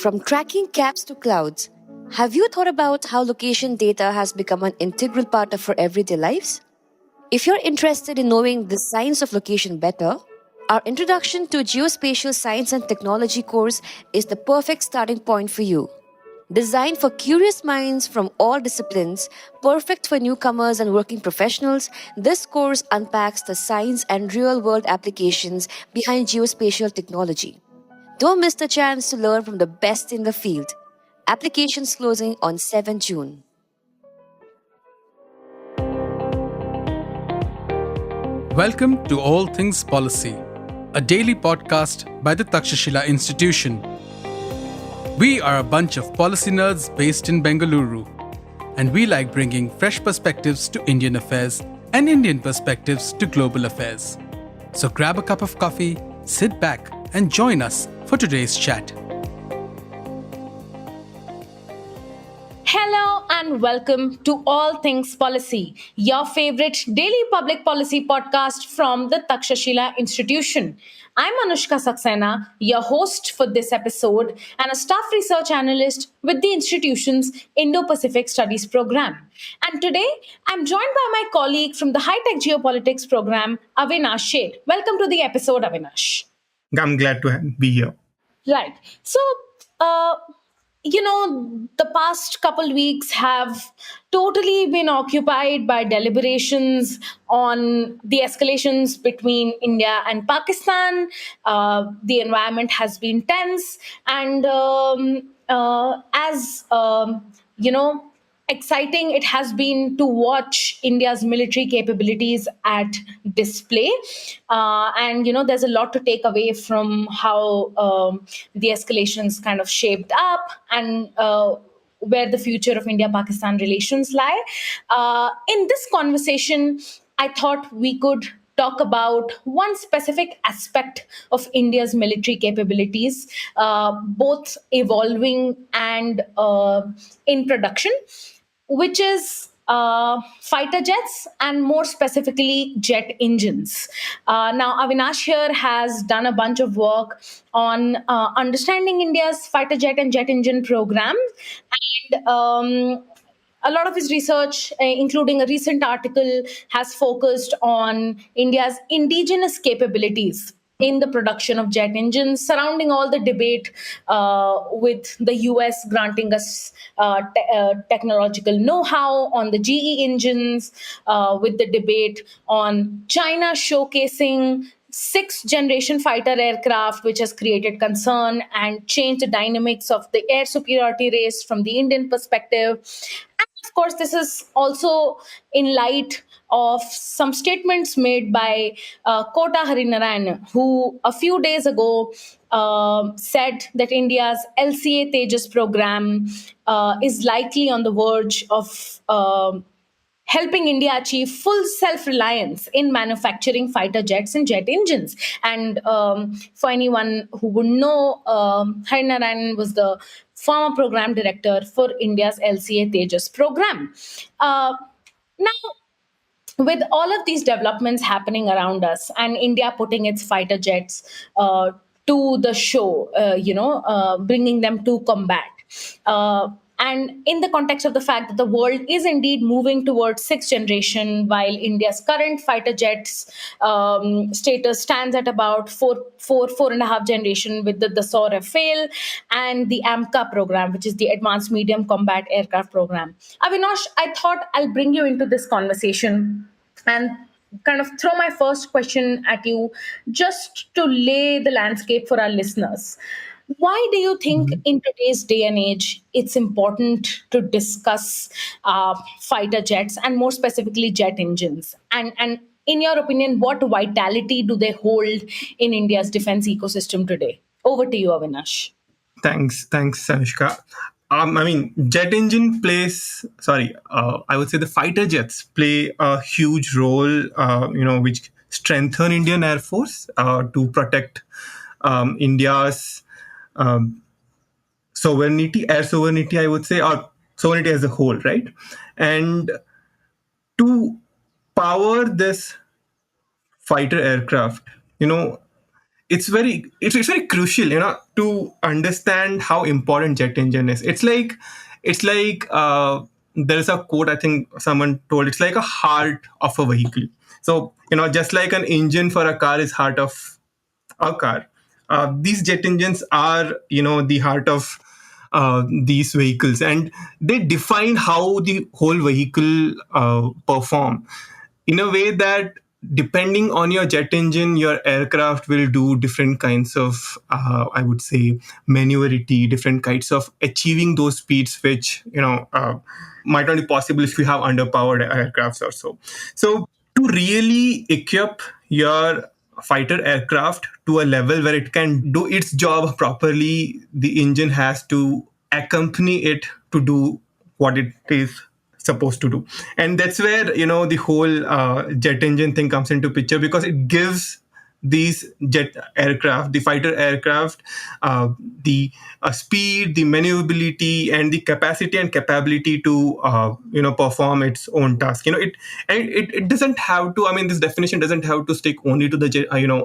From tracking caps to clouds, have you thought about how location data has become an integral part of our everyday lives? If you're interested in knowing the science of location better, our Introduction to Geospatial Science and Technology course is the perfect starting point for you. Designed for curious minds from all disciplines, perfect for newcomers and working professionals, this course unpacks the science and real world applications behind geospatial technology. Don't miss the chance to learn from the best in the field. Applications closing on 7 June. Welcome to All Things Policy, a daily podcast by the Takshashila Institution. We are a bunch of policy nerds based in Bengaluru, and we like bringing fresh perspectives to Indian affairs and Indian perspectives to global affairs. So grab a cup of coffee, sit back, and join us for today's chat. Hello and welcome to All Things Policy, your favorite daily public policy podcast from the Takshashila Institution. I'm Anushka Saxena, your host for this episode and a staff research analyst with the institution's Indo-Pacific Studies program. And today, I'm joined by my colleague from the High-Tech Geopolitics program, Avinash Shet. Welcome to the episode, Avinash. I'm glad to be here. Right. So, the past couple weeks have totally been occupied by deliberations on the escalations between India and Pakistan. The environment has been tense, and exciting it has been to watch India's military capabilities at display. There's a lot to take away from how the escalations kind of shaped up and where the future of India-Pakistan relations lie. In this conversation, I thought we could talk about one specific aspect of India's military capabilities, both evolving and in production, which is fighter jets and more specifically jet engines. Now, Avinash here has done a bunch of work on understanding India's fighter jet and jet engine program. And a lot of his research, including a recent article, has focused on India's indigenous capabilities in the production of jet engines, surrounding all the debate with the US granting us technological know-how on the GE engines, with the debate on China showcasing sixth generation fighter aircraft, which has created concern and changed the dynamics of the air superiority race from the Indian perspective. And of course, this is also in light of some statements made by Kota Harinarayan, who a few days ago said that India's LCA Tejas program is likely on the verge of helping India achieve full self-reliance in manufacturing fighter jets and jet engines. And for anyone who would know, Harinarayan was the former program director for India's LCA Tejas program. Now, with all of these developments happening around us and India putting its fighter jets to the show, bringing them to combat. And in the context of the fact that the world is indeed moving towards sixth generation, while India's current fighter jets status stands at about four and a half generation with the Dassault Rafale and the AMCA program, which is the Advanced Medium Combat Aircraft program. Avinash, I thought I'll bring you into this conversation and kind of throw my first question at you just to lay the landscape for our listeners. Why do you think in today's day and age it's important to discuss fighter jets and more specifically jet engines? And in your opinion, what vitality do they hold in India's defense ecosystem today? Over to you, Avinash. Thanks, Anushka. Jet engine I would say the fighter jets play a huge role, which strengthen Indian Air Force to protect India's sovereignty, air sovereignty, I would say, or sovereignty as a whole, right? And to power this fighter aircraft, it's very crucial, to understand how important jet engine is. It's like there's a quote, I think someone told, it's like a heart of a vehicle. So, just like an engine for a car is heart of a car, these jet engines are, the heart of these vehicles, and they define how the whole vehicle perform, in a way that depending on your jet engine, your aircraft will do different kinds of, I would say, maneuverity, different kinds of achieving those speeds, which might not be possible if you have underpowered aircrafts or so. So to really equip your fighter aircraft to a level where it can do its job properly, the engine has to accompany it to do what it is supposed to do. And that's where, the whole jet engine thing comes into picture, because it gives these jet aircraft, the fighter aircraft, the speed, the maneuverability, and the capacity and capability to perform its own task. It doesn't have to. I mean, this definition doesn't have to stick only to the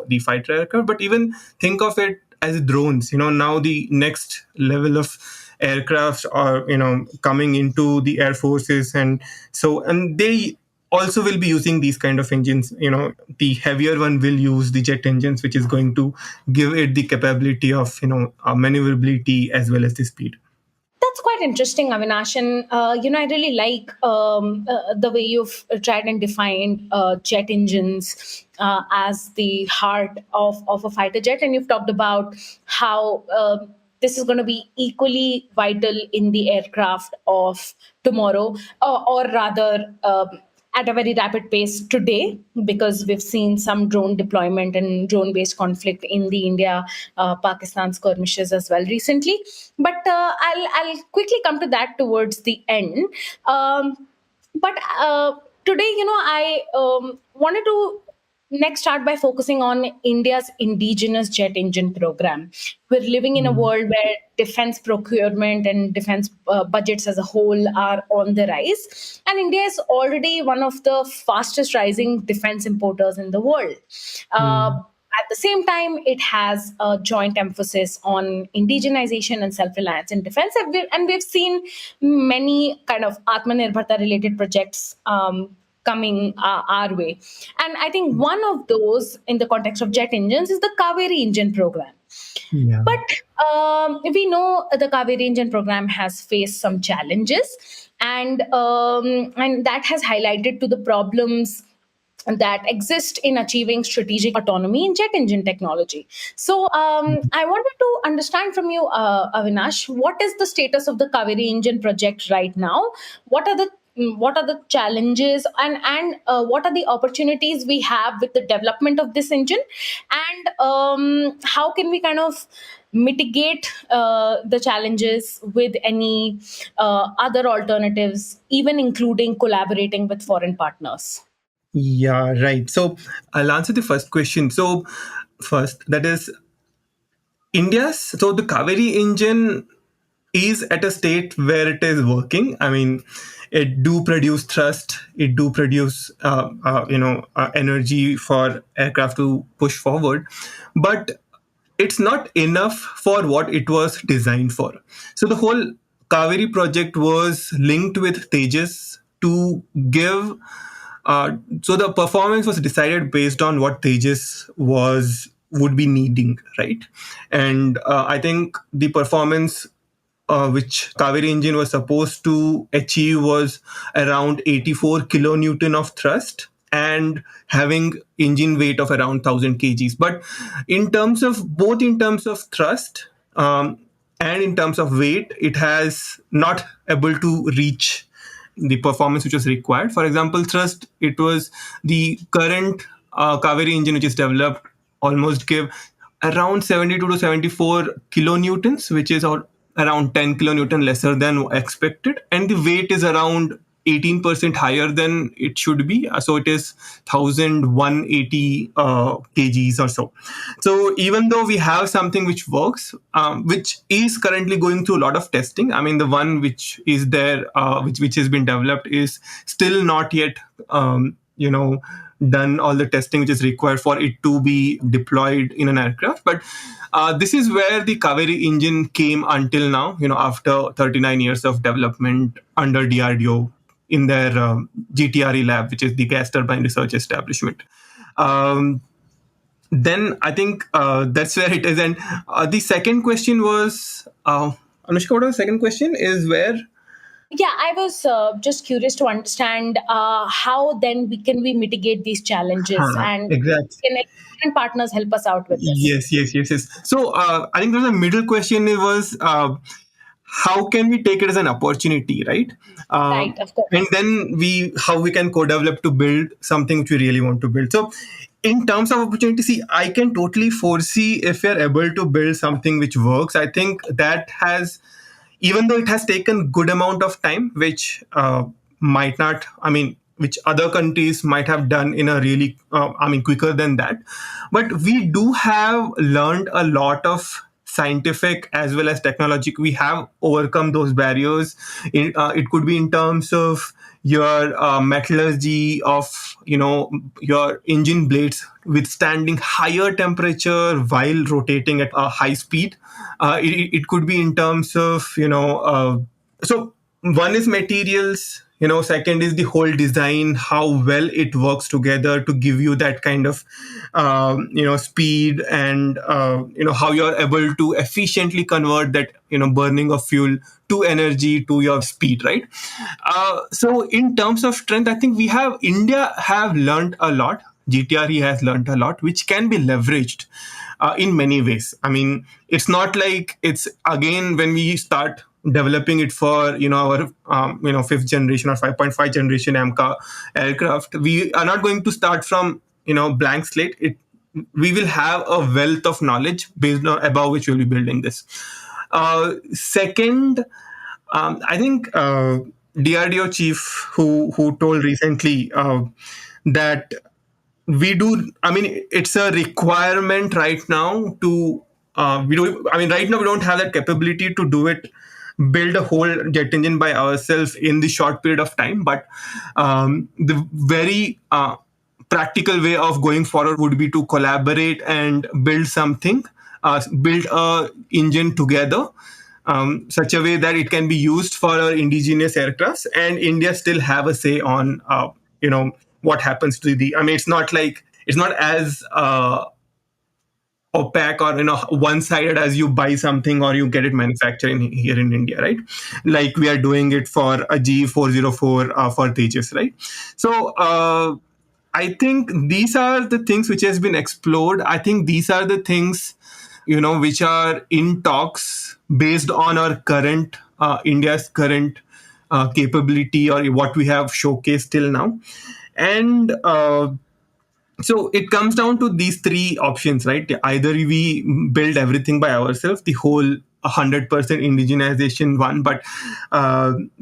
the fighter aircraft, but even think of it as drones. Now the next level of aircraft are coming into the air forces, and they also will be using these kind of engines. The heavier one will use the jet engines, which is going to give it the capability of maneuverability as well as the speed. That's quite interesting, Avinash. And, I really like the way you've tried and defined jet engines as the heart of a fighter jet. And you've talked about how this is going to be equally vital in the aircraft of tomorrow, or rather, at a very rapid pace today, because we've seen some drone deployment and drone based conflict in the India Pakistan skirmishes as well recently. But I'll quickly come to that towards the end. But today, I wanted to next start by focusing on India's indigenous jet engine program. We're living in a world where defense procurement and defense budgets as a whole are on the rise. And India is already one of the fastest rising defense importers in the world. At the same time, it has a joint emphasis on indigenization and self-reliance in defense. And we've seen many kind of Atmanirbharta related projects coming our way. And I think one of those in the context of jet engines is the Kaveri engine program. Yeah. But we know the Kaveri engine program has faced some challenges, and that has highlighted to the problems that exist in achieving strategic autonomy in jet engine technology. So I wanted to understand from you, Avinash, what is the status of the Kaveri engine project right now? What are the challenges, and what are the opportunities we have with the development of this engine, and how can we kind of mitigate the challenges with any other alternatives, even including collaborating with foreign partners? Yeah, right. So I'll answer the first question. So first, that is so the Kaveri engine is at a state where it is working. I mean, it do produce thrust, it do produce energy for aircraft to push forward, but it's not enough for what it was designed for. So the whole Kaveri project was linked with Tejas to give. So the performance was decided based on what Tejas would be needing, right? And I think the performance which Kaveri engine was supposed to achieve was around 84 kilonewton of thrust and having engine weight of around 1000 kgs. But in terms of thrust and in terms of weight, it has not able to reach the performance which was required. For example, thrust, it was the current Kaveri engine which is developed almost give around 72 to 74 kilonewtons, which is around 10 kilonewton lesser than expected, and the weight is around 18% higher than it should be. So it is 1180 kgs or so. So even though we have something which works, which is currently going through a lot of testing, I mean, the one which is there, which has been developed, is still not yet, done all the testing which is required for it to be deployed in an aircraft. But this is where the Kaveri engine came until now, after 39 years of development under DRDO in their GTRE lab, which is the Gas Turbine Research Establishment. Um, then I think that's where it is. And the second question was, Anushka, what was the second question? Is where? Yeah, I was just curious to understand how then we mitigate these challenges, and Exactly. can different partners help us out with this? Yes. So I think there's a middle question. It was how can we take it as an opportunity, right? Right, of course. And then how we can co-develop to build something which we really want to build. So in terms of opportunity, see, I can totally foresee if we're able to build something which works. I think that has, even though it has taken good amount of time, which might not, I mean, which other countries might have done in a really, quicker than that. But we do have learned a lot of scientific as well as technology. We have overcome those barriers. It could be in terms of your metallurgy of your engine blades withstanding higher temperature while rotating at a high speed. It could be in terms of so one is materials, second is the whole design, how well it works together to give you that kind of speed, and how you're able to efficiently convert that burning of fuel to energy to your speed, right? So in terms of strength, I think India have learned a lot. GTRE has learned a lot, which can be leveraged in many ways. I mean, it's not like it's again when we start developing it for our fifth generation or 5.5 generation AMCA aircraft. We are not going to start from blank slate. We will have a wealth of knowledge based on above which we'll be building this. Second, I think DRDO chief who told recently that we do, I mean, it's a requirement right now to right now we don't have that capability to do it, build a whole jet engine by ourselves in the short period of time. But the very practical way of going forward would be to collaborate and build something, build a engine together, such a way that it can be used for our indigenous aircrafts, and India still have a say on what happens to the. I mean, it's not as opaque or one-sided as you buy something or you get it manufactured here in India, right? Like we are doing it for a G404 for Tejas, right? So I think these are the things which has been explored. I think these are the things which are in talks based on our current India's current capability or what we have showcased till now. And so it comes down to these three options, right? Either we build everything by ourselves, the whole 100% indigenization one, but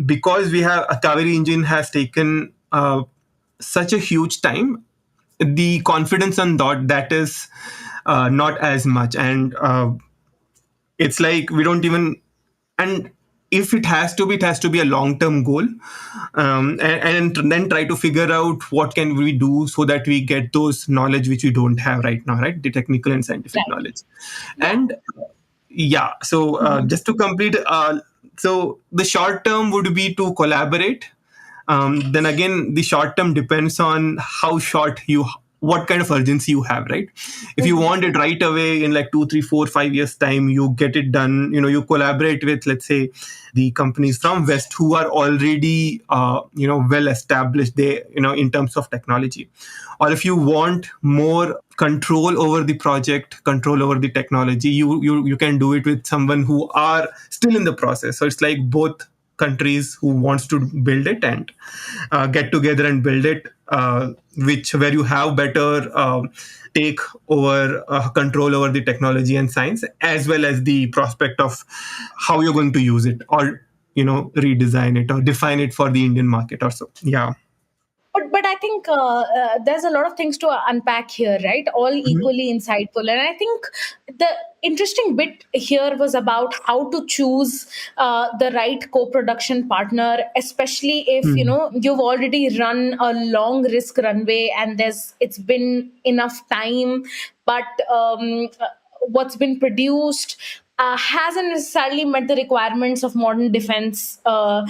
because we have a Kaveri engine has taken such a huge time, the confidence on that is not as much, and it's like we don't even, and if it has to be, it has to be a long-term goal, and then try to figure out what can we do so that we get those knowledge which we don't have right now, right? The technical and scientific Right. knowledge. And yeah, so just to complete, so the short term would be to collaborate. Then again, the short term depends on how short what kind of urgency you have, right? If you want it right away in like 2, 3, 4, 5 years time, you get it done. You collaborate with, let's say, the companies from West who are already, well established there, in terms of technology. Or if you want more control over the project, control over the technology, you can do it with someone who are still in the process. So it's like both countries who wants to build it and get together and build it, where you have better take over control over the technology and science, as well as the prospect of how you're going to use it or redesign it or define it for the Indian market or so. Yeah. But I think there's a lot of things to unpack here, right? All Mhm. equally insightful, and I think the interesting bit here was about how to choose the right co-production partner, especially if Hmm. you've already run a long risk runway and it's been enough time, but what's been produced hasn't necessarily met the requirements of modern defense. Hmm.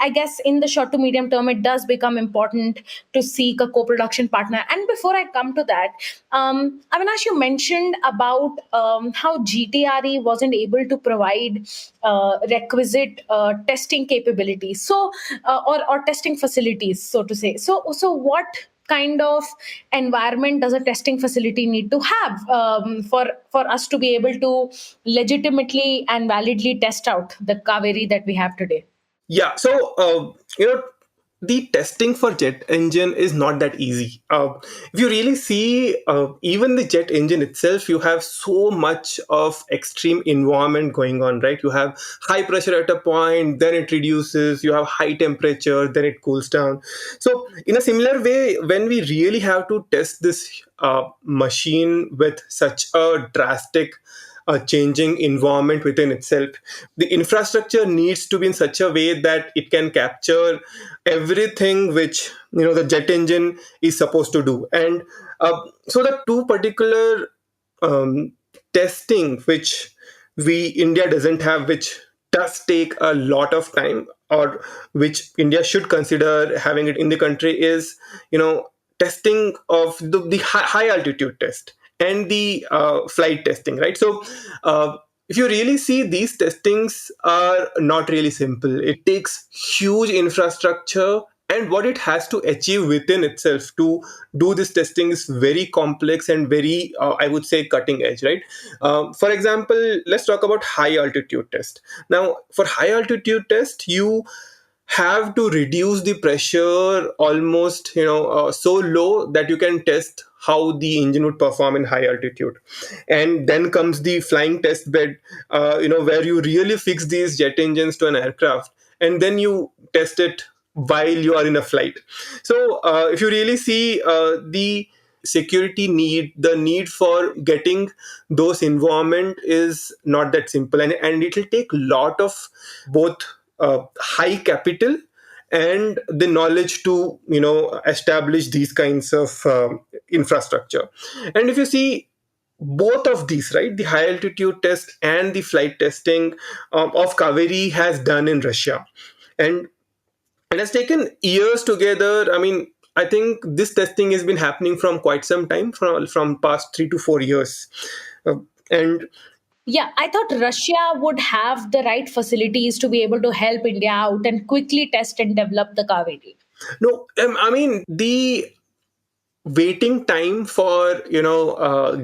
I guess in the short to medium term, it does become important to seek a co-production partner. And before I come to that, Avinash, you mentioned about how GTRE wasn't able to provide requisite testing capabilities, or testing facilities, so to say. So what kind of environment does a testing facility need to have for us to be able to legitimately and validly test out the Kaveri that we have today? Yeah, so the testing for jet engine is not that easy. If you really see, even the jet engine itself, you have so much of extreme environment going on, right? You have high pressure at a point, then it reduces. You have high temperature, then it cools down. So, in a similar way, when we really have to test this machine with such a drastic changing environment within itself, the infrastructure needs to be in such a way that it can capture everything which the jet engine is supposed to do. And so the two particular um, testing which we India doesn't have, which does take a lot of time, or which India should consider having it in the country, is testing of the high altitude test and the flight testing, right? So if you really see, these testings are not really simple. It takes huge infrastructure, and what it has to achieve within itself to do this testing is very complex and very, I would say, cutting edge, right? For example, let's talk about high altitude test. Now, for high altitude test, you have to reduce the pressure almost so low that you can test how the engine would perform in high altitude. And then comes the flying test bed, where you really fix these jet engines to an aircraft, and then you test it while you are in a flight. So if you really see, the security need, the need for getting those environment is not that simple, and it will take a lot of both high capital and the knowledge to establish these kinds of infrastructure. And if you see, both of these, right, the high altitude test and the flight testing of Kaveri has done in Russia, and it has taken years together. I mean, I think this testing has been happening from quite some time, from past 3 to 4 years. Uh, and Yeah, I thought Russia would have the right facilities to be able to help India out and quickly test and develop the Kaveri. no, I mean, the waiting time for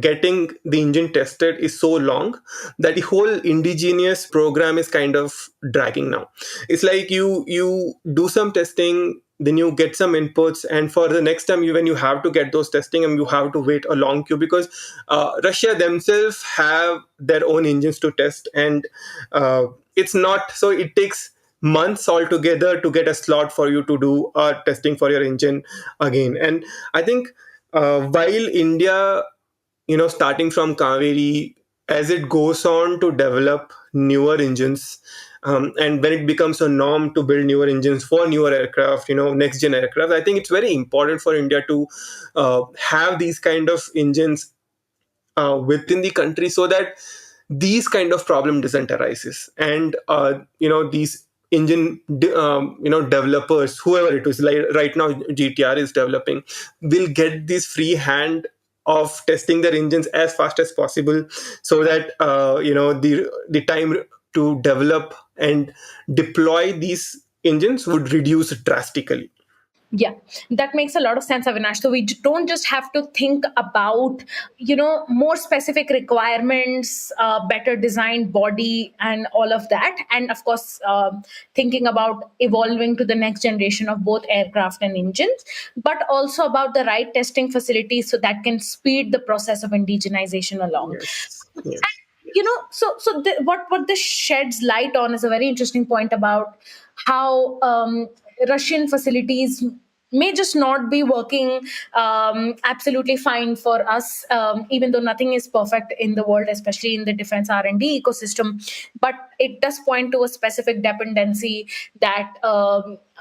getting the engine tested is so long that the whole indigenous program is kind of dragging now. It's like you do some testing, then you get some inputs, and for the next time, when you have to get those testing, and you have to wait a long queue, because Russia themselves have their own engines to test, and it's not so it takes months altogether to get a slot for you to do testing for your engine again. And I think while India, starting from Kaveri, as it goes on to develop newer engines, and when it becomes a norm to build newer engines for newer aircraft, next gen aircraft, I think it's very important for India to have these kind of engines within the country, so that these kind of problem doesn't arises. And these developers, whoever it is, like right now GTR is developing, will get this free hand of testing their engines as fast as possible, so that the time to develop and deploy these engines would reduce drastically. Yeah, that makes a lot of sense, Avinash. So we don't just have to think about, more specific requirements, better designed body, and all of that. And of course, thinking about evolving to the next generation of both aircraft and engines, but also about the right testing facilities so that can speed the process of indigenization along. Yes, yes. What this sheds light on is a very interesting point about how Russian facilities may just not be working absolutely fine for us, even though nothing is perfect in the world, especially in the defense R&D ecosystem. But it does point to a specific dependency that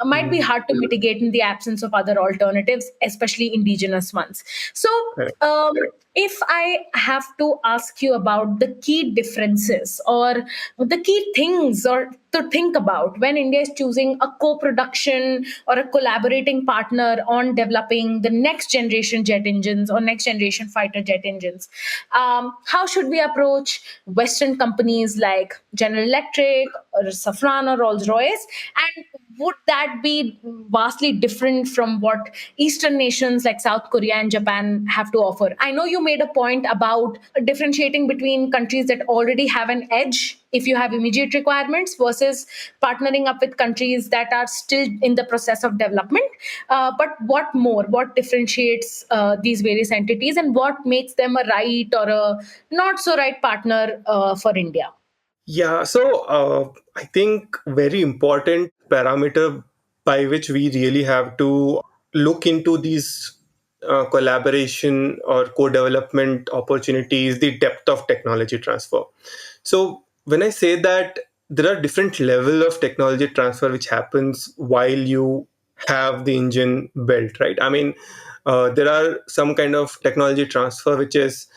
might be hard to mitigate in the absence of other alternatives, especially indigenous ones. So Correct. um, if I have to ask you about the key differences or the key things or to think about when India is choosing a co-production or a collaborating partner on developing the next generation jet engines or next generation fighter jet engines, how should we approach Western companies like General Electric or Safran or Rolls Royce, and would that be vastly different from what Eastern nations like South Korea and Japan have to offer? I know you made a point about differentiating between countries that already have an edge if you have immediate requirements versus partnering up with countries that are still in the process of development. But what more? What differentiates these various entities, and what makes them a right or a not so right partner for India? Yeah, so I think very important parameter by which we really have to look into these collaboration or co-development opportunities, the depth of technology transfer. So when I say that there are different level of technology transfer which happens while you have the engine built, right? I mean, there are some kind of technology transfer which is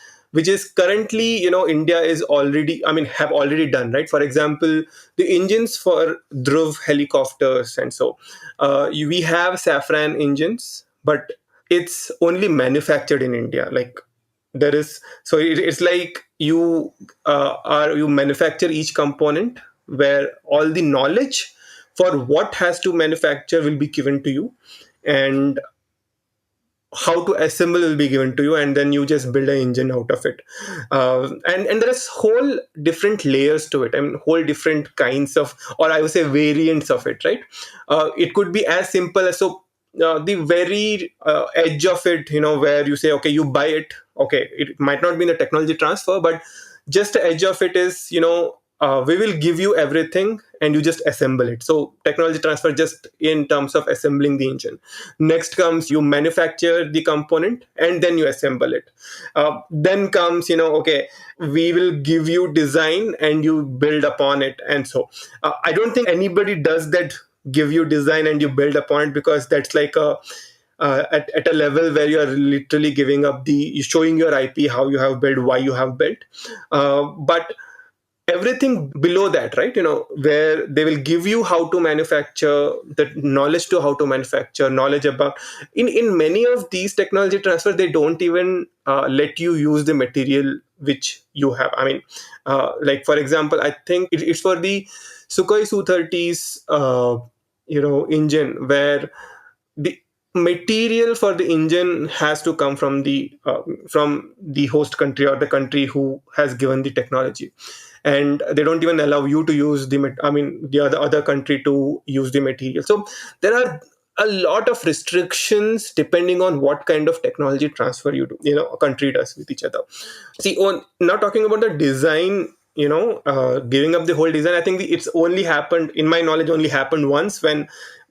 currently, India is already, I mean, have already done, right? For example, the engines for Dhruv helicopters, and so we have Safran engines, but it's only manufactured in India. Like, there is, so it's like you manufacture each component, where all the knowledge for what has to manufacture will be given to you, and how to assemble will be given to you, and then you just build an engine out of it. And there is whole different layers to it. I mean, whole different kinds of, or I would say, variants of it, right? It could be as simple as, so the very edge of it, where you say, okay, you buy it. Okay, it might not be in the technology transfer, but just the edge of it is, we will give you everything and you just assemble it. So technology transfer just in terms of assembling the engine. Next comes, you manufacture the component and then you assemble it. Then comes, okay, we will give you design and you build upon it. And so I don't think anybody does that, give you design and you build upon it, because that's like at a level where you are literally giving up the, showing your IP, how you have built, why you have built. But everything below that, right, where they will give you how to manufacture, the knowledge to how to manufacture, knowledge about, in many of these technology transfers, they don't even let you use the material which you have. I mean, like, for example, I think it's for the Sukhoi Su-30's engine, where the material for the engine has to come from the host country, or the country who has given the technology, and they don't even allow you to use the other country to use the material. So there are a lot of restrictions depending on what kind of technology transfer a country does with each other. See, on not talking about the design, giving up the whole design, I think it's only happened, in my knowledge, only happened once, when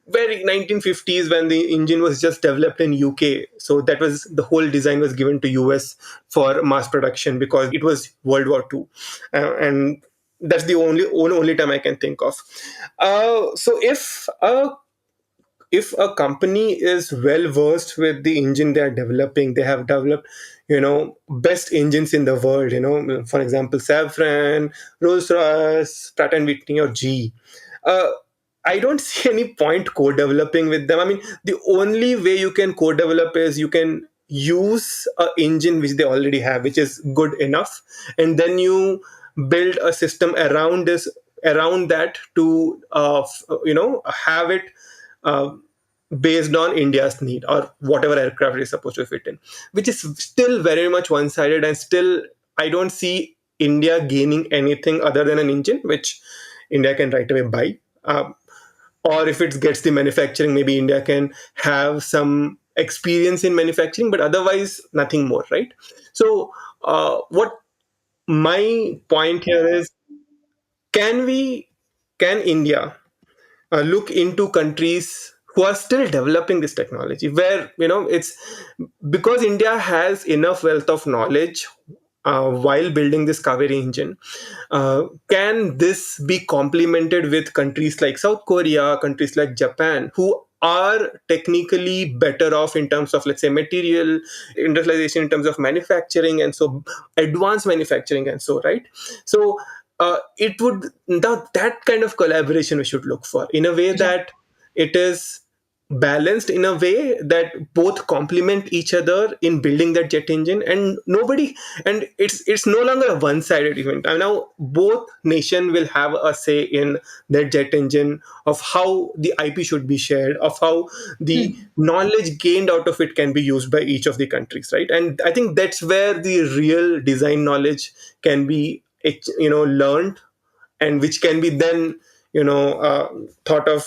very 1950s, when the engine was just developed in UK. So that was, the whole design was given to US for mass production, because it was World War II. And that's the only time I can think of. So if a company is well versed with the engine they are developing, they have developed, best engines in the world, for example, Safran, Rolls Royce, Pratt and Whitney, or GE. uh, I don't see any point co-developing with them. I mean, the only way you can co-develop is you can use a engine which they already have, which is good enough, and then you build a system around that to have it uh, based on India's need, or whatever aircraft it is supposed to fit in, which is still very much one-sided, and still I don't see India gaining anything other than an engine which India can right away buy. Or if it gets the manufacturing, maybe India can have some experience in manufacturing, but otherwise nothing more, right? So what my point here is, can we can India look into countries who are still developing this technology, where it's because India has enough wealth of knowledge while building this Kaveri engine. Can this be complemented with countries like South Korea, countries like Japan, who are technically better off in terms of, let's say, material industrialization, in terms of manufacturing, and so advanced manufacturing, and so, right? So it would now, that kind of collaboration we should look for, in a way Right. that it is balanced, in a way that both complement each other in building that jet engine, and nobody, and it's no longer a one-sided event. And now both nation will have a say in that jet engine, of how the IP should be shared, of how the Hmm. knowledge gained out of it can be used by each of the countries, right? And I think that's where the real design knowledge can be learned, and which can be then thought of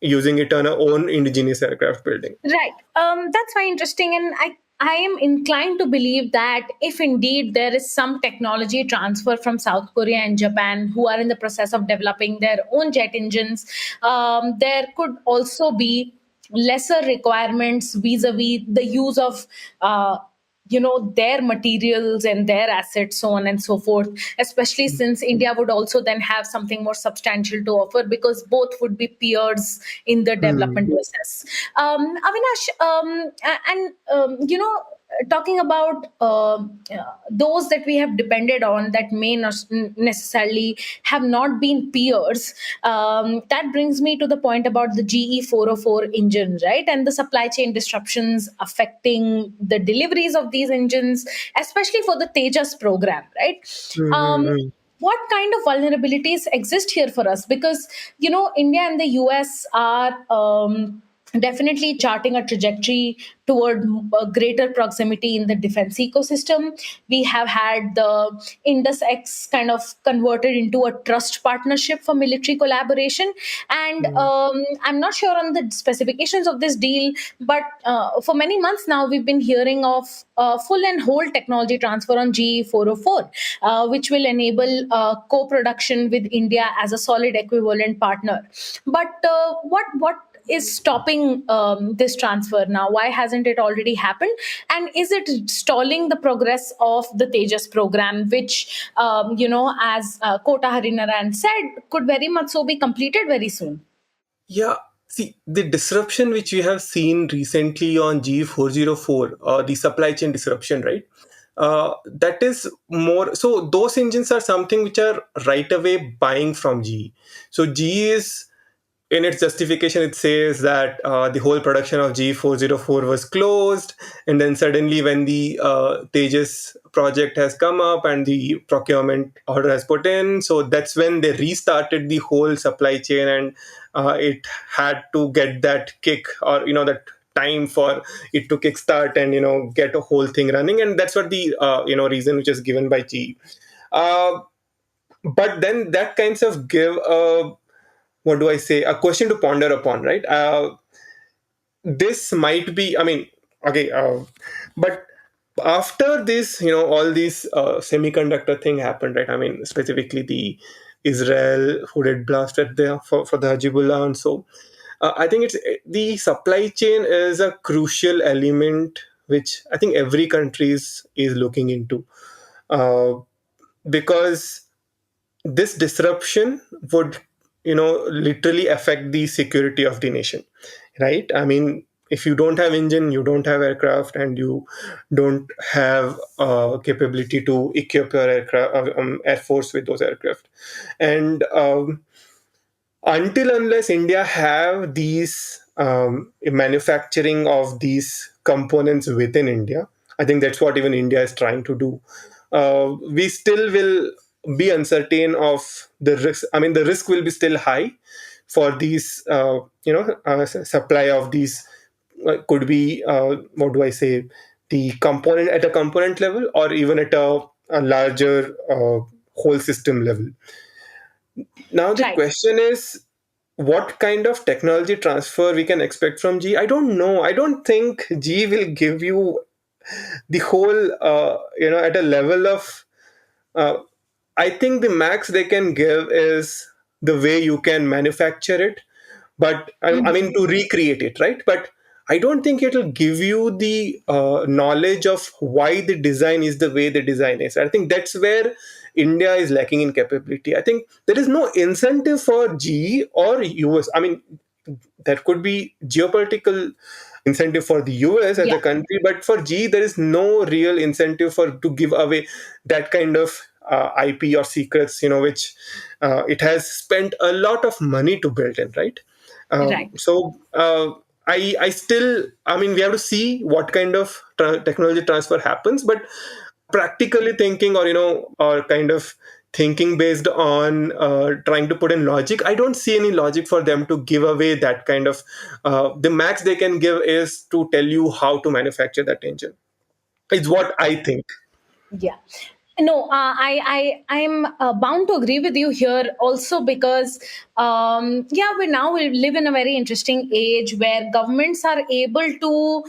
using it on our own indigenous aircraft building. Right. That's very interesting. And I am inclined to believe that if indeed there is some technology transfer from South Korea and Japan, who are in the process of developing their own jet engines, there could also be lesser requirements vis-a-vis the use of their materials and their assets, so on and so forth, especially since India would also then have something more substantial to offer, because both would be peers in the development Hmm. process. Avinash, and talking about those that we have depended on that may not necessarily have not been peers, that brings me to the point about the GE 404 engine, right? And the supply chain disruptions affecting the deliveries of these engines, especially for the Tejas program, right? Hmm. What kind of vulnerabilities exist here for us? Because India and the US are definitely charting a trajectory toward a greater proximity in the defense ecosystem. We have had the Indus X kind of converted into a trust partnership for military collaboration. And Hmm. I'm not sure on the specifications of this deal, but for many months now, we've been hearing of full and whole technology transfer on GE 404, which will enable co production with India as a solid equivalent partner. But what is stopping this transfer now? Why hasn't it already happened? And is it stalling the progress of the Tejas program, which, as Kota Harinaran said, could very much so be completed very soon? Yeah. See, the disruption which we have seen recently on G404, the supply chain disruption, right? That is more so. Those engines are something which are right away buying from GE. So GE is, in its justification, it says that the whole production of G404 was closed, and then suddenly, when the Tejas project has come up and the procurement order has put in, so that's when they restarted the whole supply chain, and it had to get that kick, or that time for it to kickstart and get a whole thing running, and that's what the reason which is given by GE. Uh, but then that kinds of give a, what do I say, a question to ponder upon, right? This might be, I mean, okay, but after this, all these semiconductor thing happened, right? I mean, specifically the Israel who did blast at there for the Hajibullah, and so I think it's the supply chain is a crucial element which I think every country is looking into, uh, because this disruption would literally affect the security of the nation, right? I mean, if you don't have engine, you don't have aircraft, and you don't have capability to equip your aircraft, air force with those aircraft, and until unless India have these manufacturing of these components within India, I think that's what even India is trying to do. We still will be uncertain of the risk. I mean, the risk will be still high for these, supply of these. Could be, what do I say, the component at a component level, or even at a larger whole system level. Now the Right. question is, what kind of technology transfer we can expect from G? I don't know. I don't think G will give you the whole, at a level of. Uh, I think the max they can give is the way you can manufacture it, but I mean to recreate it, right? But I don't think it'll give you the knowledge of why the design is the way the design is. I think that's where India is lacking in capability. I think there is no incentive for GE or US. I mean, there could be geopolitical incentive for the US as Yeah, a country, but for GE there is no real incentive for to give away that kind of IP or secrets, which it has spent a lot of money to build in, right? right. I still, I mean, we have to see what kind of technology transfer happens, but practically thinking, or or kind of thinking based on trying to put in logic, I don't see any logic for them to give away that kind of the max they can give is to tell you how to manufacture that engine. It's what I think. Yeah. No, I'm bound to agree with you here also because, yeah, we now live in a very interesting age where governments are able to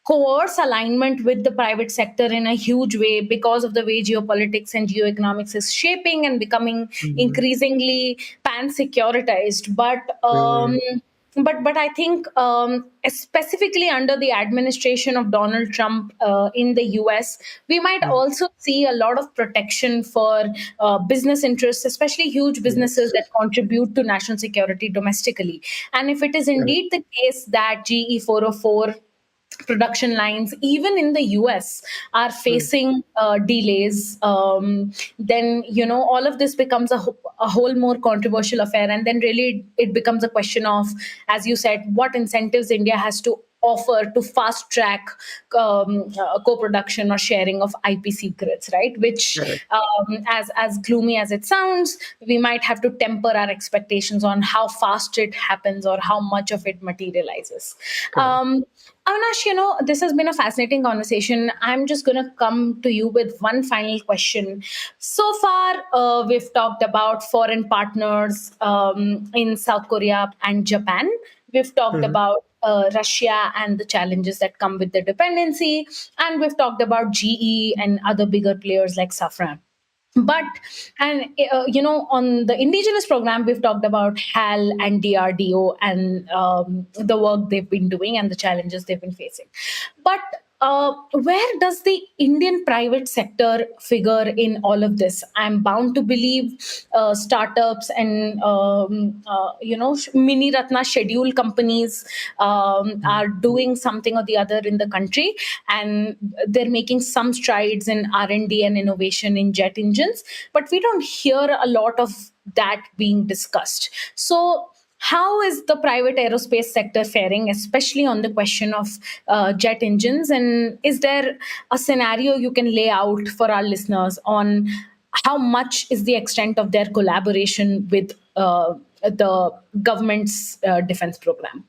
coerce alignment with the private sector in a huge way because of the way geopolitics and geoeconomics is shaping and becoming Mhm. increasingly pan securitized. But I think specifically under the administration of Donald Trump in the US, we might Mm. also see a lot of protection for business interests, especially huge businesses Yes. that contribute to national security domestically. And if it is Correct. indeed the case that GE 404 production lines, even in the US, are Mm. facing delays, then all of this becomes a whole more controversial affair, and then really it becomes a question of, as you said, what incentives India has to offer to fast track co-production or sharing of IP secrets, right? Which, Correct. as gloomy as it sounds, we might have to temper our expectations on how fast it happens or how much of it materializes. Correct. Um, Avinash, this has been a fascinating conversation. I'm just going to come to you with one final question. So far, we've talked about foreign partners in South Korea and Japan. We've talked Mhm. about Russia and the challenges that come with the dependency. And we've talked about GE and other bigger players like Safran. But and on the indigenous program, we've talked about HAL and DRDO and the work they've been doing and the challenges they've been facing. But where does the Indian private sector figure in all of this? I'm bound to believe startups and mini Ratna schedule companies are doing something or the other in the country, and they're making some strides in R&D and innovation in jet engines, but we don't hear a lot of that being discussed. So how is the private aerospace sector faring, especially on the question of jet engines? And is there a scenario you can lay out for our listeners on how much is the extent of their collaboration with the government's defense program?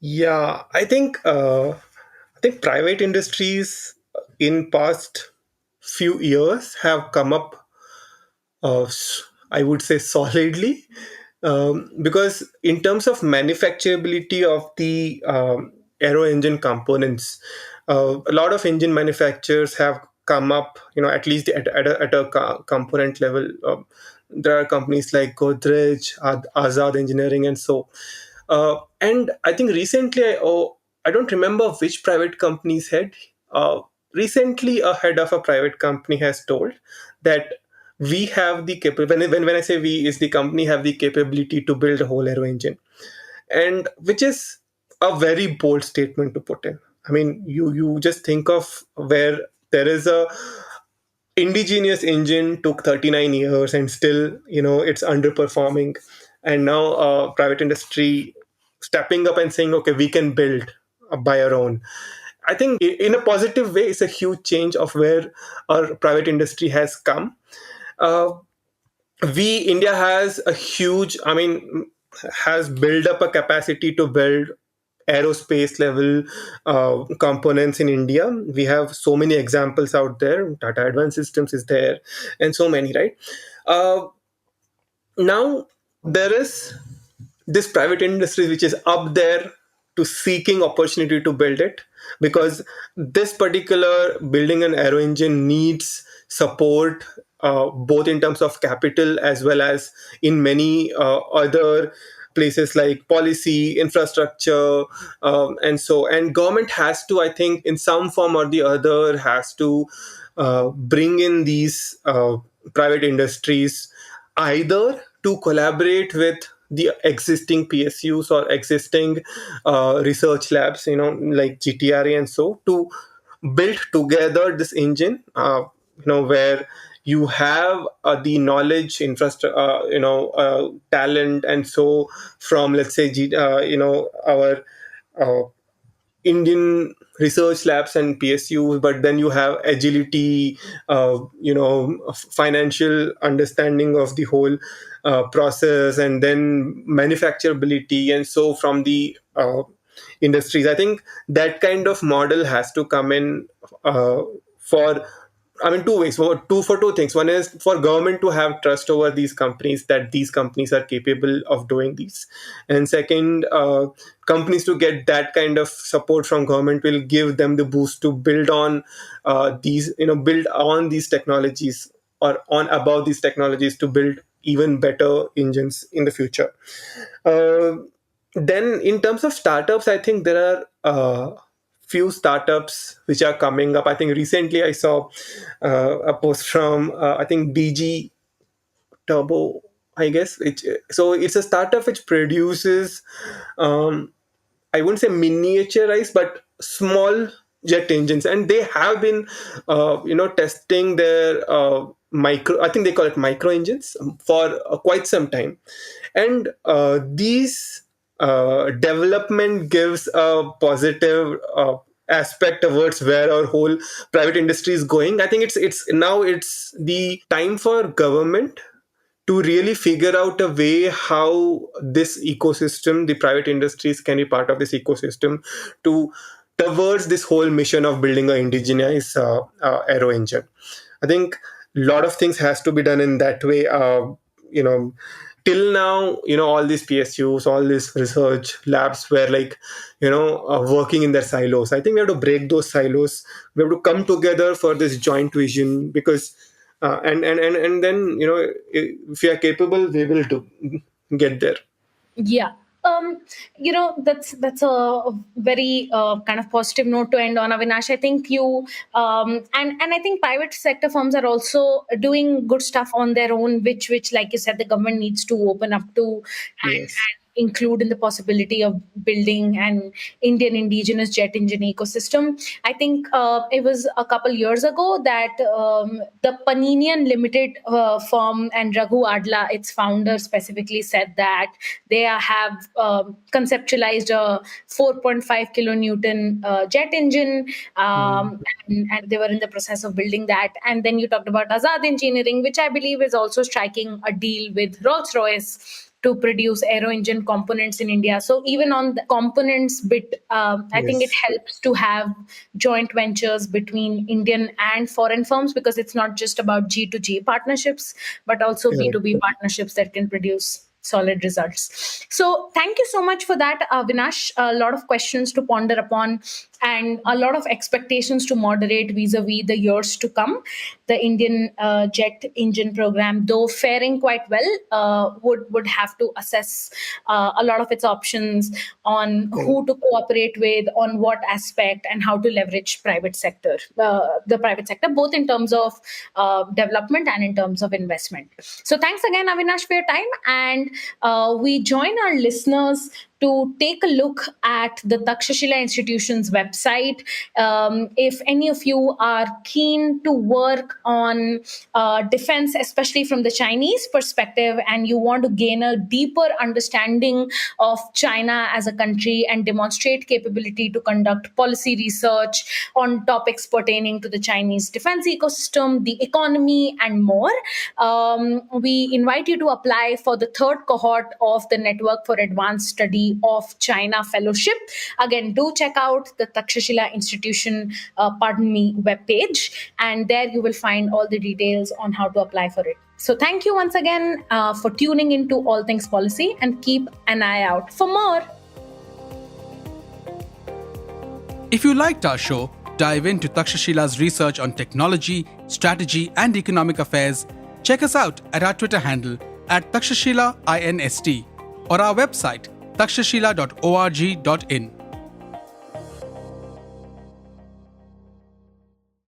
Yeah, I think private industries in past few years have come up, I would say, solidly, because in terms of manufacturability of the aero engine components, a lot of engine manufacturers have come up, at least at a component level. There are companies like Godrej, Azad Engineering, and so. And I think recently, I don't remember which private company's head. Recently, a head of a private company has told that we have the capability. When I say we, is the company have the capability to build a whole aero engine, and which is a very bold statement to put in. I mean, you just think of where there is a indigenous engine took 39 years and still it's underperforming, and now private industry stepping up and saying, okay, we can build by our own. I think in a positive way, it's a huge change of where our private industry has come. uh, we India has a huge, I mean, has built up a capacity to build aerospace level components in India. We have so many examples out there. Tata Advanced Systems is there, and so many, right? Uh, Now there is this private industry which is up there to seeking opportunity to build it, because this particular building an aero engine needs support, both in terms of capital as well as in many other places like policy, infrastructure, and government has to, I think, in some form or the other, has to bring in these private industries, either to collaborate with the existing PSUs or existing research labs, like GTRA and so, to build together this engine, where you have the knowledge, infrastructure, talent, and so from, let's say, our uh, Indian research labs and PSUs, but then you have agility, financial understanding of the whole process, and then manufacturability, and so from the industries. I think that kind of model has to come in for, I mean, two ways. For two things. One is for government to have trust over these companies, that these companies are capable of doing these. And second, companies to get that kind of support from government will give them the boost to build on build on these technologies, or on above these technologies, to build even better engines in the future. Then in terms of startups, I think there are few startups which are coming up. I think recently I saw a post from I think BG Turbo, I guess. So it's a startup which produces, I wouldn't say miniaturized, but small jet engines, and they have been, testing their micro. I think they call it micro engines for quite some time, and these development gives a positive aspect towards where our whole private industry is going. I think it's the time for government to really figure out a way how this ecosystem, the private industries, can be part of this ecosystem to towards this whole mission of building an indigenized aero engine. I think a lot of things has to be done in that way. Till now, all these PSUs, all these research labs were like, working in their silos. I think we have to break those silos. We have to come together for this joint vision, because and then, if we are capable, we will get there. Yeah. That's a very kind of positive note to end on, Avinash. I think you and I think private sector firms are also doing good stuff on their own, which like you said, the government needs to open up to, Yes. and include in the possibility of building an Indian indigenous jet engine ecosystem. I think it was a couple years ago that the Paninian Limited firm and Raghu Adla, its founder, specifically said that they have conceptualized a 4.5 kilonewton jet engine, and they were in the process of building that. And then you talked about Azad Engineering, which I believe is also striking a deal with Rolls-Royce to produce aero engine components in India. So even on the components bit, I think it Yes. helps to have joint ventures between Indian and foreign firms, because it's not just about G2G partnerships, but also Correct. B2B partnerships that can produce solid results. So thank you so much for that, Avinash. A lot of questions to ponder upon, and a lot of expectations to moderate vis-a-vis the years to come. The Indian jet engine program, though faring quite well, would have to assess a lot of its options on who to cooperate with, on what aspect, and how to leverage the private sector, both in terms of development and in terms of investment. So thanks again, Avinash, for your time, and we join our listeners to take a look at the Takshashila Institution's website. If any of you are keen to work on defense, especially from the Chinese perspective, and you want to gain a deeper understanding of China as a country and demonstrate capability to conduct policy research on topics pertaining to the Chinese defense ecosystem, the economy, and more, we invite you to apply for the third cohort of the Network for Advanced Study of China Fellowship. Again, do check out the Takshashila Institution, webpage, and there you will find all the details on how to apply for it. So thank you once again for tuning into All Things Policy, and keep an eye out for more. If you liked our show, dive into Takshashila's research on technology, strategy, and economic affairs. Check us out at our Twitter handle at Takshashila INST. or our website takshashila.org.in.